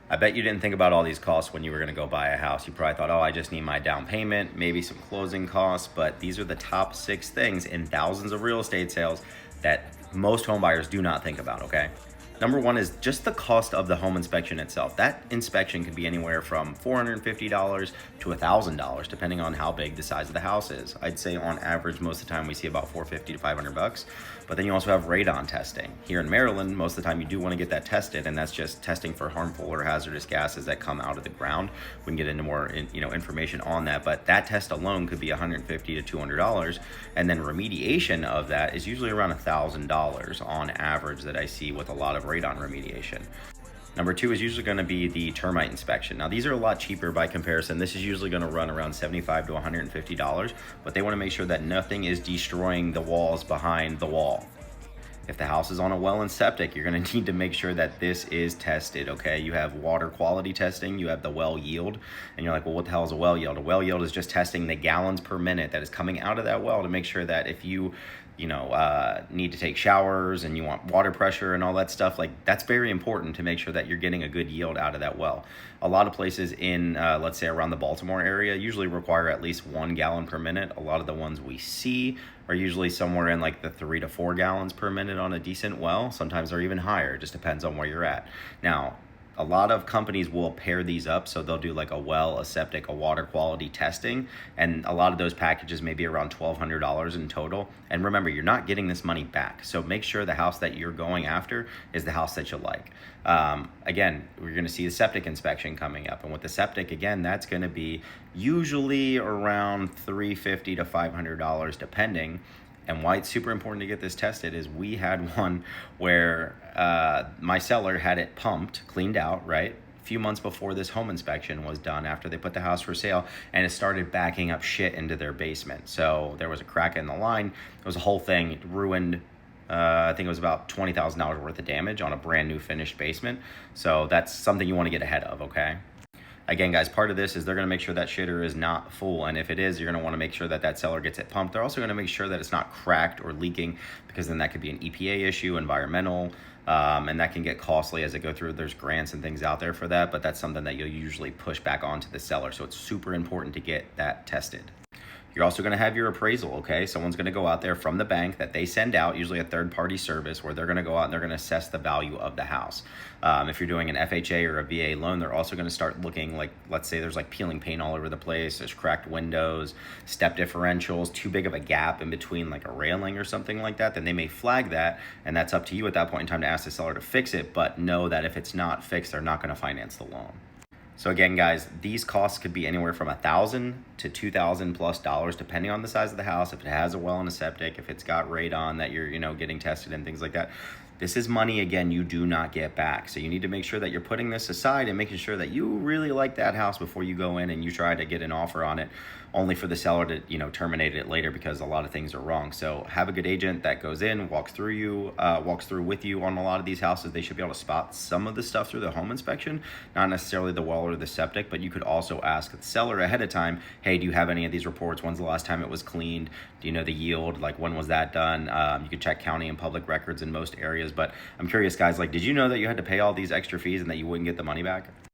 I bet you didn't think about all these costs when you were going to go buy a house. You probably thought, oh, I just need my down payment, maybe some closing costs, but these are the top 6 things in thousands of real estate sales that most home buyers do not think about, okay? Number 1 is just the cost of the home inspection itself. That inspection can be anywhere from $450 to $1,000, depending on how big the size of the house is. I'd say on average, most of the time we see about $450 to $500. But then you also have radon testing. Here in Maryland, most of the time you do want to get that tested, and that's just testing for harmful or hazardous gases that come out of the ground. We can get into more information on that, but that test alone could be $150 to $200, and then remediation of that is usually around $1,000 on average that I see with a lot of radon remediation. Number 2 is usually going to be the termite inspection. Now, these are a lot cheaper by comparison. This is usually going to run around $75 to $150, but they want to make sure that nothing is destroying the walls behind the wall. If the house is on a well and septic, you're going to need to make sure that this is tested, okay? You have water quality testing, you have the well yield, and you're like, well, what the hell is a well yield? A well yield is just testing the gallons per minute that is coming out of that well to make sure that if you need to take showers and you want water pressure and all that stuff, like that's very important to make sure that you're getting a good yield out of that well. A lot of places in, let's say around the Baltimore area, usually require at least 1 gallon per minute. A lot of the ones we see are usually somewhere in like the 3 to 4 gallons per minute on a decent well. Sometimes they're even higher. It just depends on where you're at. Now, a lot of companies will pair these up, so they'll do like a well, a septic, a water quality testing, and a lot of those packages may be around $1,200 in total. And remember, you're not getting this money back, so make sure the house that you're going after is the house that you like. Again, we're going to see the septic inspection coming up, and with the septic, again, that's going to be usually around $350 to $500 depending. And why it's super important to get this tested is we had one where my seller had it pumped, cleaned out, right? A few months before this home inspection was done, after they put the house for sale, and it started backing up shit into their basement. So there was a crack in the line. It was a whole thing. It ruined, I think it was about $20,000 worth of damage on a brand new finished basement. So that's something you want to get ahead of, okay? Again, guys, part of this is they're going to make sure that shitter is not full. And if it is, you're going to want to make sure that that seller gets it pumped. They're also going to make sure that it's not cracked or leaking, because then that could be an EPA issue, environmental, and that can get costly as it go through. There's grants and things out there for that, but that's something that you'll usually push back onto the seller. So it's super important to get that tested. You're also going to have your appraisal, okay? Someone's going to go out there from the bank that they send out, usually a third-party service, where they're going to go out and they're going to assess the value of the house. If you're doing an FHA or a VA loan, they're also going to start looking like, let's say there's like peeling paint all over the place, there's cracked windows, step differentials, too big of a gap in between like a railing or something like that, then they may flag that, and that's up to you at that point in time to ask the seller to fix it, but know that if it's not fixed, they're not going to finance the loan. So again, guys, these costs could be anywhere from $1,000 to $2,000 plus dollars, depending on the size of the house. If it has a well and a septic, if it's got radon that you're, getting tested and things like that. This is money, again, you do not get back. So you need to make sure that you're putting this aside and making sure that you really like that house before you go in and you try to get an offer on it, only for the seller to, terminate it later because a lot of things are wrong. So have a good agent that goes in, walks through with you on a lot of these houses. They should be able to spot some of the stuff through the home inspection, not necessarily the well or the septic, but you could also ask the seller ahead of time, hey, do you have any of these reports? When's the last time it was cleaned? Do you know the yield? Like, when was that done? You could check county and public records in most areas. But I'm curious, guys, like, did you know that you had to pay all these extra fees and that you wouldn't get the money back?